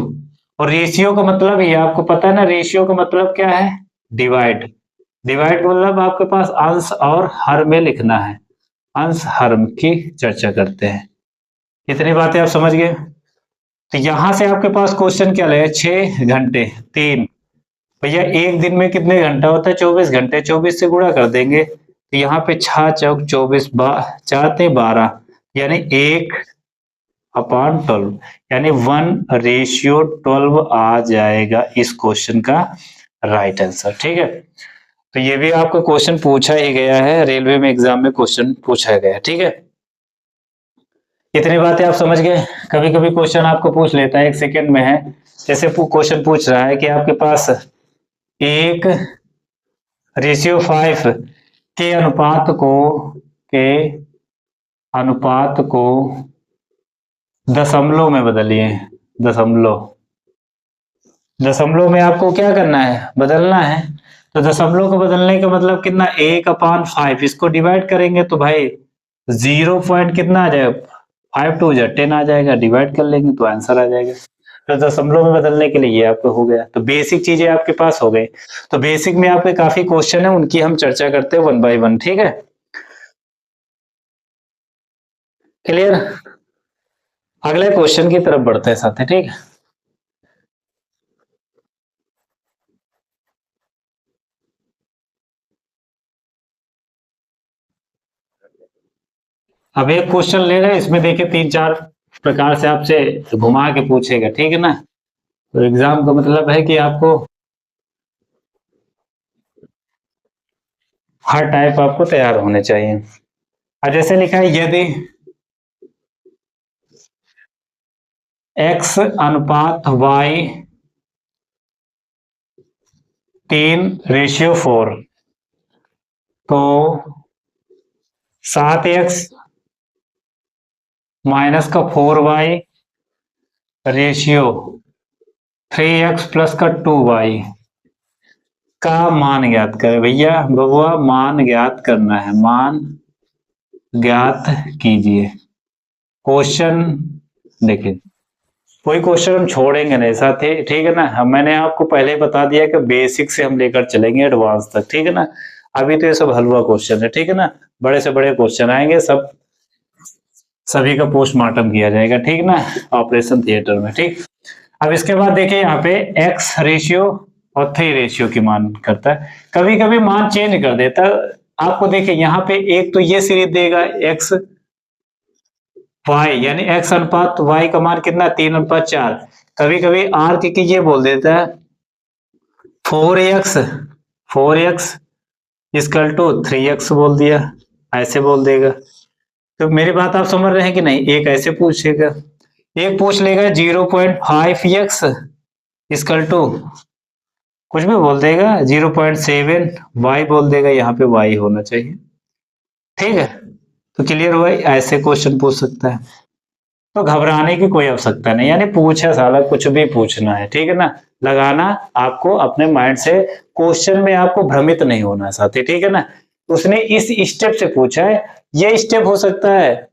और रेशियो का मतलब ये आपको पता है ना, रेशियो का मतलब क्या है? डिवाइड। डिवाइड मतलब आपके पास अंश और हर में लिखना है, अंश हर की चर्चा करते हैं। इतनी बातें आप समझ गए? तो यहां से आपके पास क्वेश्चन क्या लगे, 6 घंटे 3, भैया एक दिन में कितने घंटा होता है? 24 घंटे, 24 से गुणा कर देंगे तो यहाँ पे 6 चौक 24 4 ते 12 यानी 1/12 यानी 1/12 आ जाएगा इस क्वेश्चन का राइट आंसर। ठीक है, तो ये भी आपको क्वेश्चन पूछा ही गया है, रेलवे में एग्जाम में क्वेश्चन पूछा गया है। ठीक है, इतनी बातें आप समझ गए? कभी कभी क्वेश्चन आपको पूछ लेता है, 1 सेकंड में है, जैसे क्वेश्चन पूछ रहा है कि आपके पास 1/5 के के अनुपात को दशमलव में बदलिए। दशमलव, दशमलव में आपको क्या करना है? बदलना है। तो दशमलव को बदलने का मतलब कितना? 1/5, इसको डिवाइड करेंगे तो भाई 0 पॉइंट कितना आ जाएगा? 5 2 10 आ जाएगा, डिवाइड कर लेंगे तो आंसर आ जाएगा। तो दशमलव में बदलने के लिए ये आपको हो गया। तो बेसिक चीजें आपके पास हो गई। तो बेसिक में आपके काफी क्वेश्चन है, उनकी हम चर्चा करते हैं 1 बाय 1। ठीक है, क्लियर? अगले क्वेश्चन की तरफ बढ़ते हैं साथ। ठीक है, अब एक क्वेश्चन ले रहे हैं, इसमें देखिए 3 4 प्रकार से आपसे घुमा के पूछेगा। ठीक है ना, तो एग्जाम का मतलब है कि आपको हर टाइप आपको तैयार होने चाहिए। अब जैसे लिखा है, यदि x अनुपात y 15:4, तो 7x माइनस का 4y रेशियो 3x प्लस का 2y का मान ज्ञात करें। भैया बबुआ मान ज्ञात करना है, मान ज्ञात कीजिए। क्वेश्चन देखिए, कोई क्वेश्चन हम छोड़ेंगे नहीं साथी, ठीक है ना। मैंने आपको पहले ही बता दिया कि बेसिक से हम लेकर चलेंगे एडवांस तक, ठीक है ना। अभी तो ये सब हलवा क्वेश्चन है, ठीक है ना। बड़े से बड़े क्वेश्चन आएंगे, सभी का पोस्टमार्टम किया जाएगा, ठीक ना, ऑपरेशन थिएटर में, ठीक। अब इसके बाद देखिए यहाँ पे x रेशियो और 3 रेशियो की मान करता है, कभी कभी मान चेंज कर देता है। आपको देखिए यहाँ पे एक तो ये सीरीज देगा x y, यानी x अनुपात y का मान कितना, 3:4। कभी कभी r के ये बोल देता है 4x इक्वल टू 3x बोल दिया, ऐसे बोल देगा। तो मेरी बात आप समझ रहे हैं कि नहीं। एक ऐसे पूछेगा, एक पूछ लेगा 0.5x इक्वल टू कुछ भी बोल देगा, 0.7 y बोल देगा, यहाँ पे y होना चाहिए, ठीक है। तो क्लियर हुआ, ऐसे क्वेश्चन पूछ सकता है। तो घबराने की कोई आवश्यकता नहीं, यानी पूछे साला कुछ भी पूछना है, ठीक है ना। लगाना आपको अपने माइंड से, क्वेश्चन में आपको भ्रमित नहीं होना साथी, ठीक है ना। उसने इस स्टेप से पूछा है, ये स्टेप हो सकता है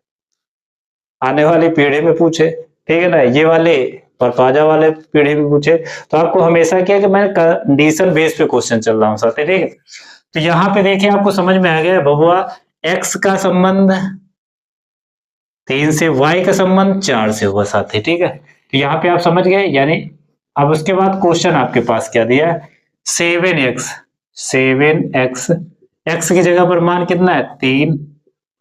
आने वाली पीढ़ी में पूछे, ठीक है ना, ये वाले परपाजा वाले पीढ़ी में पूछे। तो आपको हमेशा क्या कि मैं कंडीशन बेस पे क्वेश्चन चल रहा हूँ साथी, ठीक है। तो यहाँ पे देखिए आपको समझ में आ गया बबुआ, x का संबंध 3 से, y का संबंध 4 से हुआ साथी, ठीक है। तो यहाँ पे आप समझ गए, यानी अब उसके बाद क्वेश्चन आपके पास क्या दिया है, 7x x की जगह पर मान कितना है 3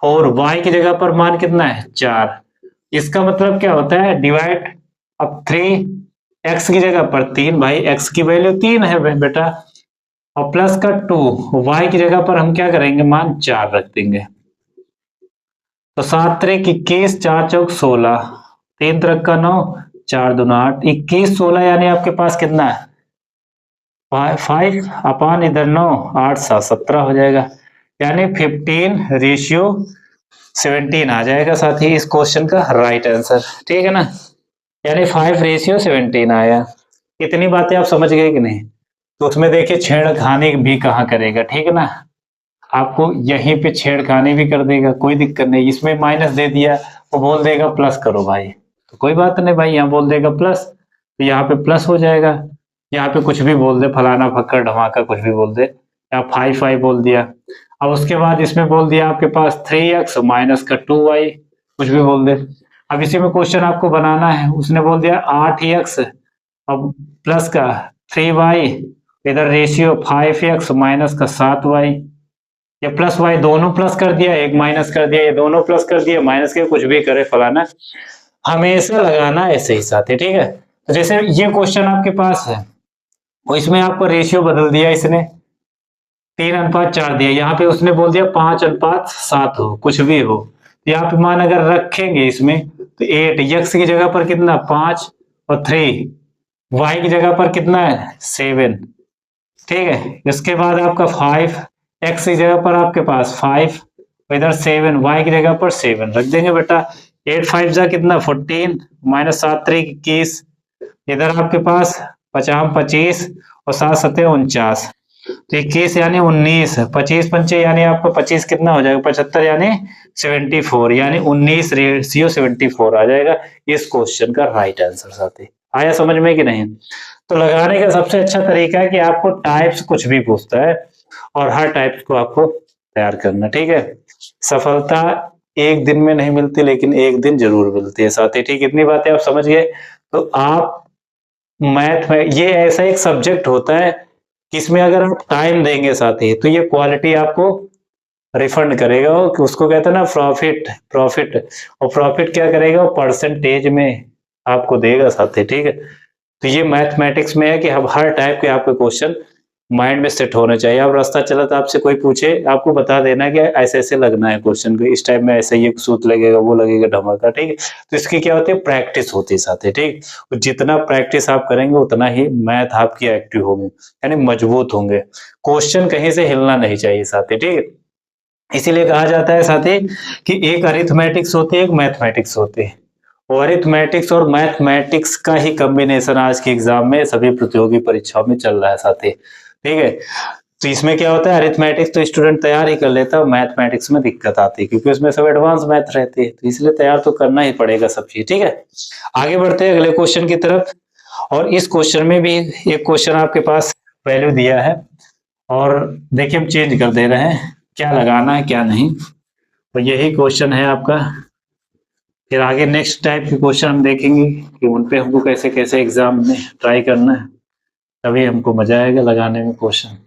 और y की जगह पर मान कितना है 4। इसका मतलब क्या होता है, डिवाइड। अब 3 x की जगह पर 3, भाई x की वैल्यू 3 है बेटा, और प्लस का 2 y की जगह पर हम क्या करेंगे, मान 4 रख देंगे। तो 7 त्रिक 21, 4 चौक 16, 3 त्रिक का 9, 4 दूना 8, 21 16, यानी आपके पास कितना है 5 अपान इधर 9, 8 7 17 हो जाएगा, यानी 15:17 आ जाएगा साथी इस क्वेश्चन का राइट आंसर, ठीक है ना। यानी 5:17 आया। इतनी बातें आप समझ गए कि नहीं। तो उसमें देखिए छेड़खानी भी कहाँ करेगा, ठीक है ना। आपको यहीं पे छेड़खानी भी कर देगा, कोई दिक्कत नहीं। इसमें माइनस दे दिया, वो बोल देगा प्लस करो भाई, तो कोई बात नहीं भाई, यहाँ बोल देगा प्लस, तो यहाँ पे प्लस हो जाएगा। यहाँ पे कुछ भी बोल दे, फलाना फक्कर धमाका कुछ भी बोल दे, या 5 बोल दिया। अब उसके बाद इसमें बोल दिया आपके पास 3x माइनस का 2y, कुछ भी बोल दे। अब इसी में क्वेश्चन आपको बनाना है, उसने बोल दिया 8x अब प्लस का 3y, इधर रेशियो 5x माइनस का 7y, या प्लस वाई दोनों प्लस कर दिया, एक माइनस कर दिया, ये दोनों प्लस कर दिया, माइनस के कुछ भी करे फलाना, हमेशा लगाना ऐसे ही साथ है, ठीक है। तो जैसे ये क्वेश्चन आपके पास है, और इसमें आपको रेशियो बदल दिया, इसने 3:4 दिया, यहाँ पे उसने बोल दिया 5:7 हो, कुछ भी हो। तो यहाँ पे मान अगर रखेंगे इसमें, तो 8 x की जगह पर कितना 5 और 3 y की जगह पर कितना है 7, ठीक है। इसके बाद आपका 5 x की जगह पर आपके पास 5, इधर 7 y की जगह पर 7 रख देंगे बेटा। 8 5 जा कितना 14 माइनस 7 3 21, इधर आपके पास 50 25 और 7 7 49, तो 21 यानी 19, 25 पंचे यानी आपका 25 कितना हो जाएगा 75, यानी 74, यानी 19:74 आ जाएगा इस क्वेश्चन का राइट आंसर साथी। आया समझ में कि नहीं। तो लगाने का सबसे अच्छा तरीका है कि आपको टाइप्स कुछ भी पूछता है और हर टाइप को आपको तैयार करना, ठीक है। सफलता एक दिन में नहीं मिलती, लेकिन एक दिन जरूर मिलती है साथी, ठीक। इतनी बातें आप समझ गए। तो आप मैथ में, ये ऐसा एक सब्जेक्ट होता है कि इसमें अगर आप टाइम देंगे साथी, तो ये क्वालिटी आपको रिफंड करेगा, कि उसको कहते हैं ना प्रॉफिट, और प्रॉफिट क्या करेगा, परसेंटेज में आपको देगा साथी, ठीक है। तो ये मैथमेटिक्स में है कि हम हर टाइप के आपके क्वेश्चन माइंड में सेट होना चाहिए। आप रास्ता चला तो आपसे कोई पूछे, आपको बता देना कि ऐसे ऐसे लगना है क्वेश्चन को, इस टाइम में ऐसे ये सूत्र लगेगा, वो लगेगा धमाका, ठीक है। तो इसकी क्या होती है, प्रैक्टिस होती है साथ ही, ठीक। तो जितना प्रैक्टिस आप करेंगे उतना ही मैथ आपकी एक्टिव होगी, यानी मजबूत होंगे। क्वेश्चन कहीं से हिलना नहीं चाहिए साथी, ठीक है। इसीलिए कहा जाता है साथी कि एक अरिथमेटिक्स होती है, एक मैथमेटिक्स होती है। और अरिथमेटिक्स और मैथमेटिक्स का ही कॉम्बिनेशन आज के एग्जाम में सभी प्रतियोगी परीक्षाओं में चल रहा है साथी, ठीक है। तो इसमें क्या होता है, अरिथमेटिक्स तो स्टूडेंट तैयार ही कर लेता है, मैथमेटिक्स में दिक्कत आती है क्योंकि उसमें सब एडवांस मैथ रहती है, तो इसलिए तैयार तो करना ही पड़ेगा सब चीज, ठीक है। आगे बढ़ते हैं अगले क्वेश्चन की तरफ। और इस क्वेश्चन में भी एक क्वेश्चन आपके पास वैल्यू दिया है, और देखिए हम चेंज कर दे रहे हैं क्या लगाना है क्या नहीं। तो यही क्वेश्चन है आपका। फिर आगे नेक्स्ट टाइप के क्वेश्चन हम देखेंगे कि उन पे हमको कैसे कैसे एग्जाम में ट्राई करना है, तभी हमको मजा आएगा लगाने में क्वेश्चन।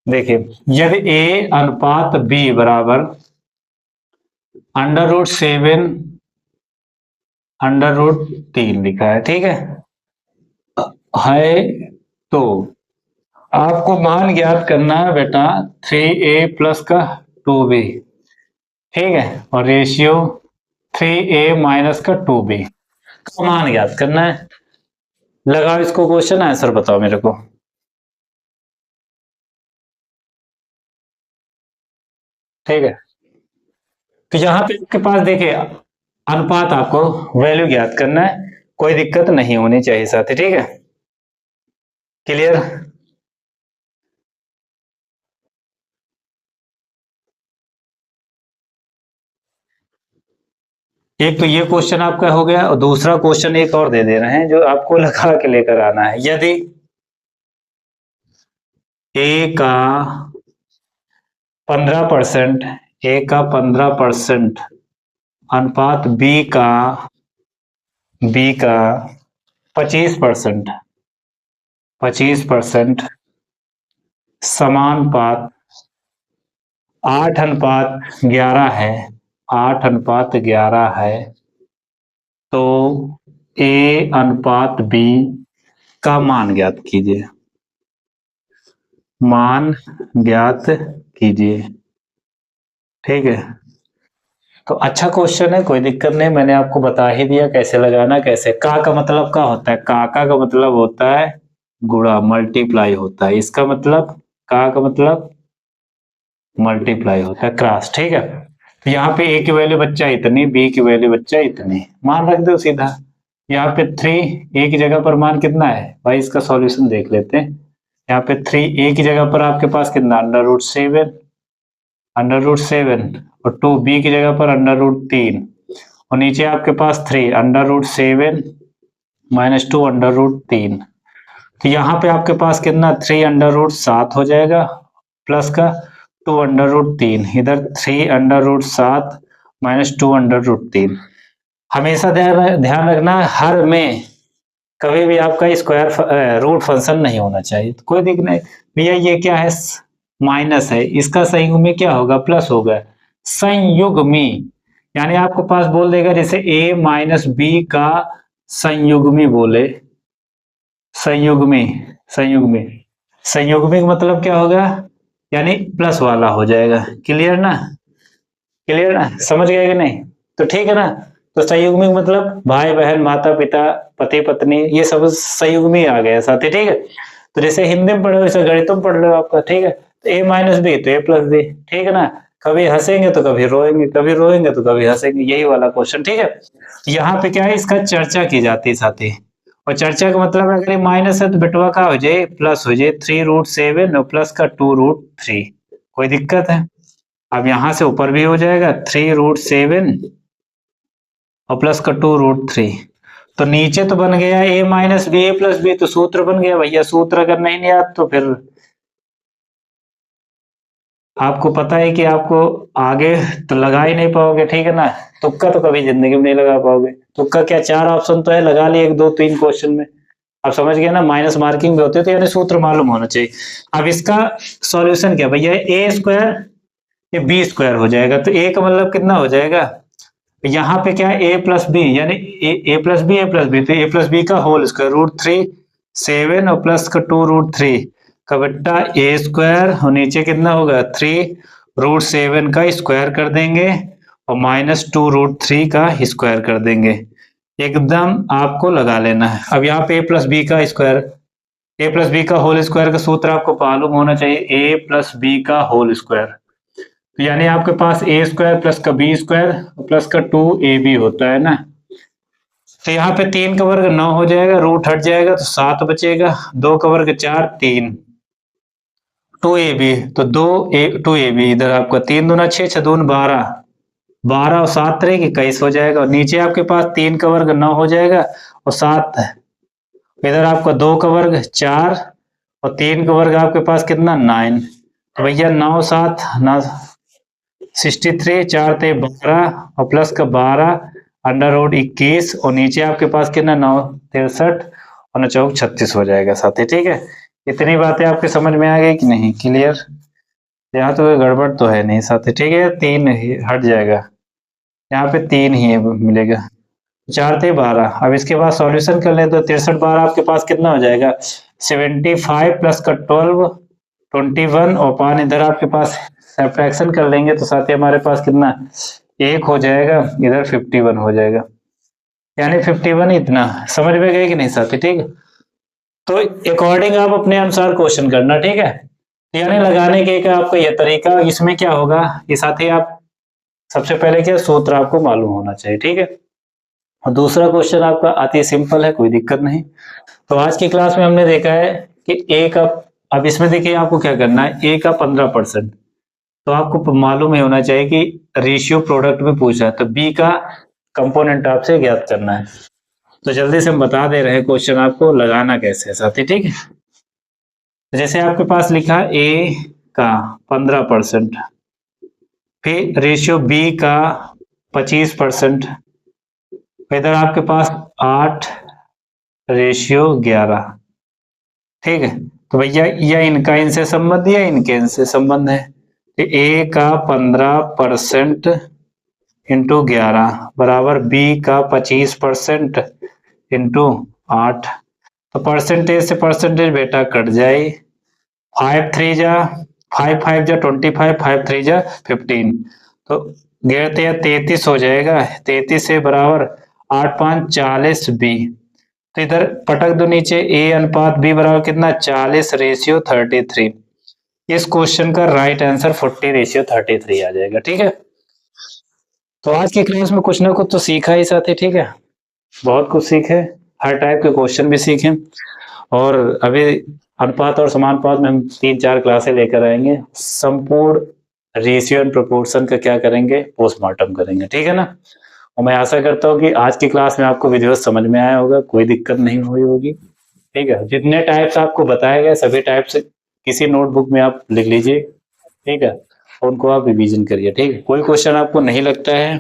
देखिए, यदि ए अनुपात बी बराबर √7 √3 लिखा है, ठीक है तो आपको मान ज्ञात करना है बेटा 3a प्लस का 2b, ठीक है, और रेशियो 3a माइनस का 2b का मान ज्ञात करना है। लगाओ इसको क्वेश्चन, आंसर बताओ मेरे को, ठीक है। तो यहाँ पे आपके पास देखिए अनुपात, आपको वैल्यू ज्ञात करना है, कोई दिक्कत नहीं होनी चाहिए साथी, ठीक है। क्लियर। एक तो ये क्वेश्चन आपका हो गया, और दूसरा क्वेश्चन एक और दे दे रहे हैं जो आपको लगा के लेकर आना है। यदि ए का 15%, ए का 15% अनुपात बी का 25%, 25% समानुपात 8:11 है, 8:11 है, तो ए अनुपात बी का मान ज्ञात कीजिए, मान ज्ञात कीजिए, ठीक है। तो अच्छा क्वेश्चन है, कोई दिक्कत नहीं, मैंने आपको बता ही दिया कैसे लगाना, कैसे। का मतलब क्या होता है, का मतलब होता है गुणा, मल्टीप्लाई होता है, इसका मतलब का मतलब मल्टीप्लाई होता है, क्रॉस, ठीक है। तो यहाँ पे ए की वैल्यू बच्चा इतनी, बी की वैल्यू बच्चा इतनी, मान रख दो सीधा। यहाँ पे 3 ए की जगह पर मान कितना है भाई, इसका सॉल्यूशन देख लेते हैं। यहाँ पे 3 ए की जगह पर आपके पास कितना, √7, √7, और 2 बी की जगह पर √3, और नीचे आपके पास 3 √7 माइनस 2 √3। तो यहाँ पे आपके पास कितना, 3 √7 हो जाएगा, प्लस का 2 √3, इधर 3 √7 माइनस 2 √3। हमेशा ध्यान रखना, हर में कभी भी आपका स्क्वायर रूट फंक्शन नहीं होना चाहिए। तो कोई दिक्कत नहीं भैया, ये क्या है, माइनस है, इसका संयुग्मी क्या होगा, प्लस होगा, संयुग्मी, यानी आपको पास बोल देगा जैसे a माइनस बी का संयुग्मी बोले, संयुग्मी, संयुग्मी, संयुग्मी का मतलब क्या होगा, यानी प्लस वाला हो जाएगा। क्लियर ना, क्लियर ना, समझ गए कि नहीं। तो ठीक है ना। तो संयुग्मी मतलब भाई बहन माता पिता पति पत्नी, ये सब संयुग्मी आ गया साथी, ठीक है। तो जैसे हिंदी में पढ़े हो वैसे गणित में पढ़ लो आपका, ठीक है। तो a माइनस बी तो a प्लस बी, ठीक है ना। कभी हंसेंगे तो कभी रोएंगे, कभी रोएंगे तो कभी हंसेंगे, यही वाला क्वेश्चन, ठीक है। यहाँ पे क्या है, इसका चर्चा की जाती है साथी, और चर्चा का मतलब अगर ये माइनस है तो बेटवा का हो जाए, प्लस हो जाए, 3√7 और प्लस का 2√3, कोई दिक्कत है। अब यहां से ऊपर भी हो जाएगा 3√7 और प्लस का 2√3, तो नीचे तो बन गया a minus B, a plus B, तो सूत्र बन गया भैया। सूत्र अगर नहीं याद तो फिर आपको पता है कि आपको आगे तो लगा ही नहीं पाओगे, ठीक है ना। तुक्का तो कभी जिंदगी में नहीं लगा पाओगे। तुक्का क्या, 4 ऑप्शन तो है, लगा लिए 1 2 3 क्वेश्चन में, आप समझ गए ना, माइनस मार्किंग भी होती है तो यानी सूत्र मालूम होना चाहिए। अब इसका सॉल्यूशन क्या भैया, ए स्क्वायर ये बी स्क्वायर हो जाएगा, तो ए का मतलब कितना हो जाएगा, यहाँ पे क्या है ए प्लस बी, यानी ए प्लस बी ए प्लस बी, तो ए प्लस बी का होल स्क्वायर √3 7 और प्लस का 2√3 का बट्टा ए स्क्वायर, और नीचे कितना होगा 3 √7 का स्क्वायर कर देंगे और माइनस 2√3 का स्क्वायर कर देंगे। एकदम आपको लगा लेना है। अब यहाँ पे ए प्लस बी का स्क्वायर, ए प्लस बी का होल स्क्वायर का सूत्र आपको मालूम होना चाहिए, ए प्लस बी का होल स्क्वायर, तो यानी आपके पास ए स्क्वायर प्लस का बी स्क्वायर प्लस का 2ab होता है ना। तो यहाँ पे 3 का वर्ग 9 हो जाएगा, रूट हट जाएगा तो 7 बचेगा, 2 का वर्ग 4 3, 2ab तो 2ab इधर आपका 3 दूना 6 6 दून 12, 12 और 7 3 21 हो जाएगा, और नीचे आपके पास 3 का वर्ग 9 हो जाएगा और 7 इधर आपका 2 का वर्ग 4 और 3 का वर्ग आपके पास कितना 9, तो भैया 9 7 9 63, 4 थे 12 और प्लस का 12 √21 और नीचे आपके पास कितना 9 63 और 9 चौक 36 हो जाएगा साथी। ठीक है, इतनी बातें आपके समझ में आ गई कि नहीं, क्लियर? यहाँ तो गड़बड़ तो है नहीं साथी। ठीक है, 3 हट जाएगा, यहाँ पे 3 ही मिलेगा, 4 थे 12। अब इसके बाद सॉल्यूशन कर ले तो 63 12 आपके पास कितना हो जाएगा 75 प्लस का 12 21 और 5 इधर आपके पास सब्ट्रैक्शन कर लेंगे तो साथ ही हमारे पास कितना 1 हो जाएगा, इधर 51 हो जाएगा, यानी 51 इतना। समझ में गए कि नहीं साथी? ठीक है, तो अकॉर्डिंग आप अपने अनुसार क्वेश्चन करना। ठीक है, यानी लगाने के का आपका यह तरीका, इसमें क्या होगा ये साथी, आप सबसे पहले क्या सूत्र आपको मालूम होना चाहिए। ठीक है, और दूसरा क्वेश्चन आपका अति सिंपल है, कोई दिक्कत नहीं। तो आज की क्लास में हमने देखा है कि ए का, अब इसमें देखिए आपको क्या करना है, ए का 15%, तो आपको मालूम ही होना चाहिए कि रेशियो प्रोडक्ट में पूछा है, तो बी का कंपोनेंट आपसे ज्ञात करना है। तो जल्दी से हम बता दे रहे हैं क्वेश्चन आपको लगाना कैसे है साथी। ठीक है, जैसे आपके पास लिखा ए का 15%, फिर रेशियो बी का 25%, इधर आपके पास 8 रेशियो 11। ठीक है, तो भैया या इनका इनसे संबंध या इनके इनसे संबंध है, तो ए का 15% इंटू 11 बराबर बी का 25% इंटू 8। तो परसेंटेज से परसेंटेज बेटा कट जाए, 5 3 जा 5 5 जा 25, 5 3 जा 15, तो 11 33 हो जाएगा, 33 से बराबर 8 5 40 बी, तो इधर पटक दो नीचे, ए अनुपात बी बराबर कितना 40 रेशियो 33। इस क्वेश्चन का राइट आंसर 40 रेशियो 33 आ जाएगा। ठीक है, तो आज की क्लास में कुछ ना कुछ तो सीखा ही साथी। ठीक है, बहुत कुछ सीखे, हर टाइप के क्वेश्चन भी सीखे, और अभी अनुपात और समानुपात में हम 3-4 क्लासें लेकर आएंगे। संपूर्ण रेशियो एंड प्रोपोर्शन का क्या करेंगे, पोस्टमार्टम करेंगे। ठीक है ना, और मैं आशा करता हूँ कि आज की क्लास में आपको वीडियो समझ में आया होगा, कोई दिक्कत नहीं हुई होगी। ठीक है, जितने टाइप्स आपको बताए गए सभी टाइप्स किसी नोटबुक में आप लिख लीजिए। ठीक है, उनको आप रिवीजन करिए। ठीक है, कोई क्वेश्चन आपको नहीं लगता है,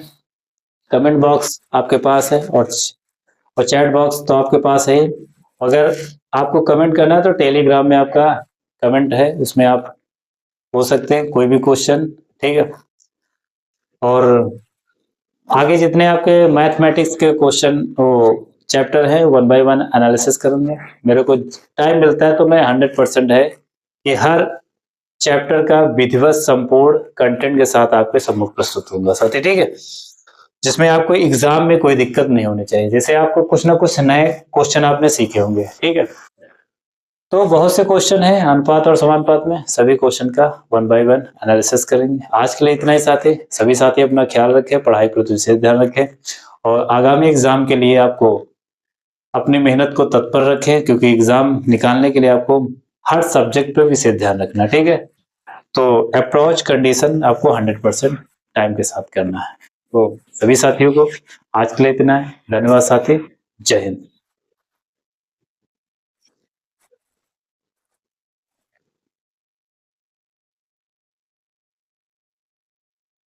कमेंट बॉक्स आपके पास है और चैट बॉक्स तो आपके पास है। अगर आपको कमेंट करना है तो टेलीग्राम में आपका कमेंट है, उसमें आप हो सकते हैं कोई भी क्वेश्चन। ठीक है, और आगे जितने आपके मैथमेटिक्स के क्वेश्चन वो चैप्टर है 1 बाय 1 एनालिसिस करूंगे। मेरे को टाइम मिलता है तो मैं 100% है कि हर चैप्टर का विधिवत संपूर्ण कंटेंट के साथ आपके सम्मुख प्रस्तुत होगा साथी। ठीक है, जिसमें आपको एग्जाम में कोई दिक्कत नहीं होनी चाहिए, जैसे आपको कुछ ना कुछ नए क्वेश्चन आपने सीखे होंगे। ठीक है, तो बहुत से क्वेश्चन हैं अनुपात और समानुपात में, सभी क्वेश्चन का 1 बाय 1 एनालिसिस करेंगे। आज के लिए इतना ही साथी। सभी साथी अपना ख्याल रखें, पढ़ाई पर विशेष ध्यान रखें, और आगामी एग्जाम के लिए आपको अपनी मेहनत को तत्पर रखें, क्योंकि एग्जाम निकालने के लिए आपको हर सब्जेक्ट पर विशेष ध्यान रखना। ठीक है, तो अप्रोच कंडीशन आपको 100% टाइम के साथ करना है। तो सभी साथियों को आज के लिए इतना है। धन्यवाद साथी, जय हिंद।